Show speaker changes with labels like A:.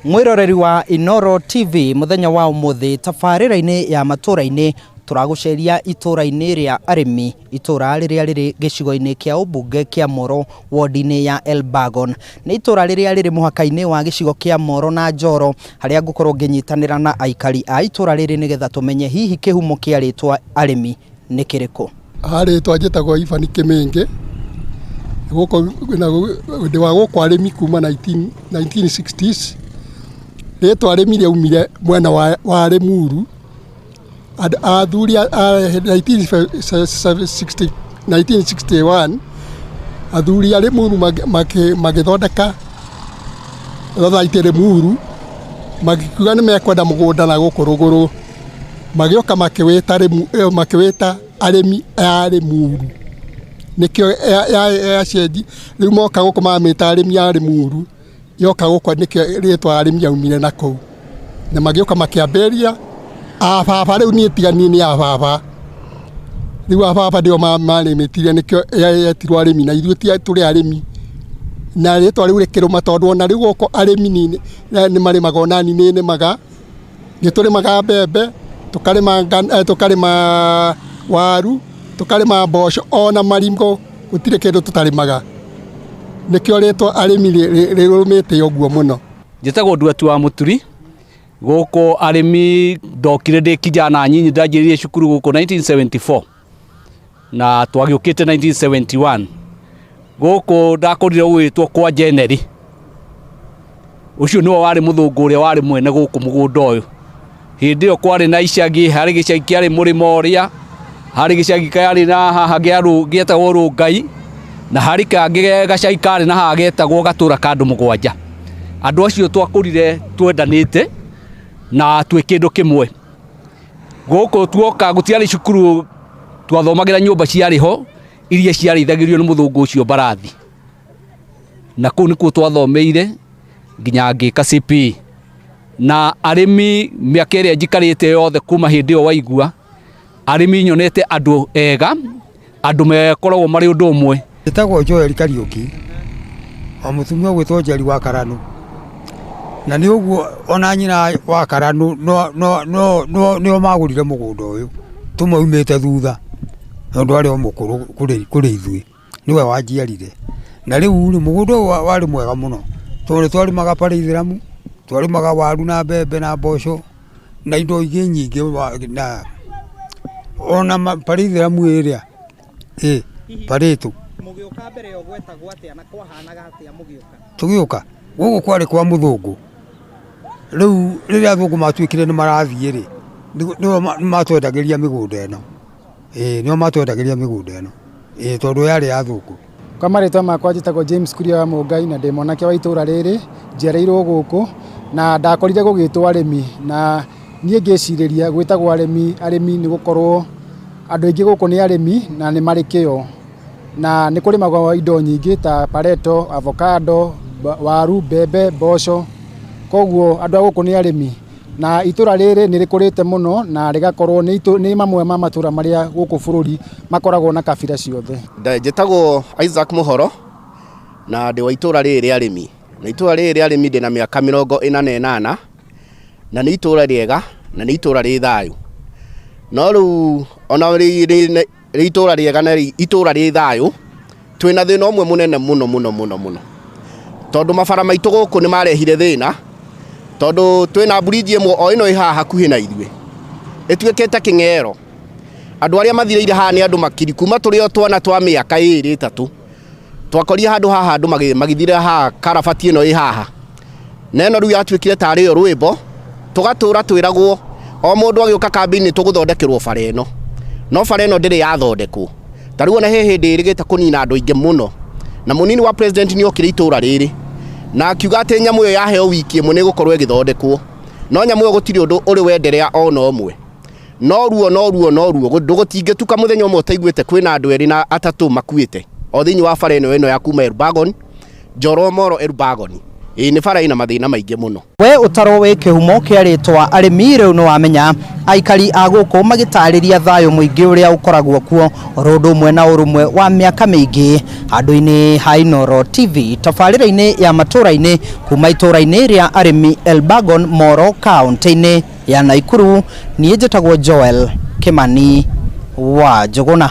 A: Mwiroreri wa Inoro TV muthenya wa umuthi tabarira-ini ya matura-ini turaguceria itura-ini ria arimi itura riria riri gicigo-ini kia ubunge kia Moro ward-ini ya Elbagon ni itura riria riri muhaka-ini wa gicigo kia Moro na Njoro haria ngukorwo nginyitanira na aikari a itura riri nigetha tumenye hihi kihumo kia ritwa arimi ni kiriku.
B: Ritwa njitagwo Ivan Kimingi guko ndiwa guko arimi kuma 1960s. Ritwa arimi riaumire mwena wa Limuru athuri 1961 athuri a Limuru magithondeka thothaitĩ Limuru magĩkuga nĩ mekwenda mũgũnda na gũkũ rũgũrũ magĩoka makĩwĩta arĩmi a Limuru nĩkĩo yacenji rĩu moka gũkũ mamĩta arĩmi a Limuru yoka gũkũ nĩkĩo rĩtwa arĩmi yaumire na kũu na magĩoka makĩambĩrĩria ababa rĩu niĩ tigani nĩ ababa rĩu ababa ndio marĩmĩtire nĩkĩo yetirwo arĩmi na ithuĩ tũrĩ arĩmi na rĩtwa rĩu rĩkĩrũma tondũ ona rĩu gũkũ arĩmi nĩ marĩmaga onani nĩ nĩmaga nĩtũrĩmaga mbembe tũkarĩma waru tũkarĩma mboco ona maringo gũtirĩ kĩndũ tũtarĩmaga nĩkĩo rĩtwa arĩmi rĩrũmĩte ũguo mũno.
C: Njĩtagwo Nduatu wa Mũturi gũkũ arĩmi ndokire ndĩ kijana nyinyi ndanjĩrĩire cukuru gũkũ 1974 na twagĩũkĩte 1971 gũkũ ndakorire gwĩtwo kwa Jeneri ũcio nĩwe warĩ mũthũngũ ũrĩa warĩ mwene gũkũ mũgũnda ũyũ hĩndĩ ĩyo kwarĩ na icagi harĩ gĩcagi kĩarĩ mũrĩmo ũrĩa harĩ gĩcagi kĩarĩ na haha gĩetagwo Rũngai na harĩ kangĩ gacagi karĩ na haha getagwo Gatũra ka andũ mũgwanja. Andũ acio twakũrire twendanĩte na twĩ kĩndũ kĩmwe gũkũ tuoka gũtiarĩ cukuru twathomagĩra nyũmba ciarĩ ho iria ciarĩithagĩrio nĩ mũthũngũ ũcio Mbarathi na kũu nĩkuo twathomeire nginya ngĩka CP na arĩmi mĩaka ĩrĩa njikarĩte yothe kuma hĩndĩ ĩyo waigua arĩmi nyonete andũ ega andũ mekoragwo marĩ ũndũ ũmwe.
D: Njĩtagwo Joel Kariũki o mũtumia gwĩtwo Njeri wa Karanu na nĩ ũguo ona nyina wa Karanu nĩo magũrire mũgũnda ũyũ tũmaumĩte thutha tondũ arĩ o mũkũrũ kũrĩ ithuĩ nĩwe wanjiarire na rĩu mũgũnda ũyũ warĩ mwega mũno tondũ twarĩmaga Paraithĩramu twarĩmaga waru na mbembe na mboco na indo ingĩ nyingĩ na ona Paraithĩramu ĩrĩa Parĩtũ
A: mũgĩũka mbere yo gwetagwo atĩa na kwahanaga atĩa mũgĩũka
D: tũgĩũka gũkũ kwarĩ kwa mũthũngũ rĩu rĩrĩa athũngũ matuĩkire nĩ marathiĩ rĩ nĩo matwendagĩria mĩgũnda ĩno nĩo matwendagĩria mĩgũnda ĩno tondũ yarĩ ya athũngũ.
E: Kwa marĩtwa makwa njĩtagwo James Kuria wa Mũngai na ndĩ mwanake wa itũra rĩrĩ njereirwo gũkũ na ndakorire gũgĩtwo arĩmi na niĩ ngĩcirĩria gwĩtagwo arĩmi nĩ gũkorwo andũ aingĩ gũkũ nĩ arĩmi na nĩ marĩ kĩo na nĩ kũrĩmagwo indo nyingĩ ta pareto, avocado, waru, mbembe, mboco koguo andũ a gũkũ nĩ arĩmi na itũra rĩrĩ nĩ rĩkũrĩte mũno na rĩgakorwo nĩ mamwe ma matũra marĩa gũkũ bũrũri makoragwo na kabira ciothe.
F: Njĩtagwo Isaac Mũhoro na ndĩ wa itũra rĩrĩ rĩa arĩmi na itũra rĩrĩ rĩa arĩmi ndĩ na mĩaka 48 na nĩ itũra rĩega na nĩ itũra rĩ thayũ no rĩu ona rĩ itũra rĩega na itũra rĩ thayũ twĩna thĩna ũmwe mũnene mũno tondũ mabara maitũ gũkũ nĩ marehire thĩna tondũ twĩna bridge ĩmwe o ĩno ĩ haha hakuhĩ na ithuĩ ĩtuĩkĩte kĩng'ero andũ arĩa mathirĩire haha nĩ andũ makiri kuma tũrĩ o twana twa mĩaka 2-3 twakorire handũ haha andũ magĩthire haha karabati ĩno ĩ haha na ĩno rĩu yatuĩkire tarĩ yo rwĩmbo tũgatũra twĩragwo o mũndũ agĩũka kambĩ-inĩ tũgũthondekerwo bara ĩno no bara ĩno ndĩrĩ yathondekwo ta rĩu ona he hĩndĩ ĩrĩgĩte kũnina andũ aingĩ mũno na mũnini wa president nĩ okire itũra rĩrĩ na akiuga atĩ nyamũ ĩyo yaheo wiki ĩmwe nĩ gũkorwo ĩgĩthondekwo no nyamũ ĩyo gũtirĩ ũndũ ũrĩ wenderea ona ũmwe no ruo ndũgũtingĩtuka mũthenya ũmwe ũtaiguĩte kwĩna andũ erĩ na atatũ makuĩte o thĩinĩ wa bara ĩno ya kuma Elbagon Njoro Moro Elbagon nĩ bara ina mathĩna maingĩ mũno.
A: We ũtaro wĩ kĩhumo kĩa rĩtwa arĩmi rĩu nĩ wamenya aikari a gũkũ magĩtarĩria thayũ mũingĩ ũrĩa ũkoragwo kuo ũndũ ũmwe na ũrũmwe wa mĩaka mĩingĩ handũ-inĩ ha Inooro TV tabarĩra-inĩ ya matũra-inĩ kuma itũra-inĩ rĩa arĩmi Elbagon Moro kaũntĩ-inĩ ya Naikuru. Niĩ njĩtagwo Joel Kimani wa Njũgũna.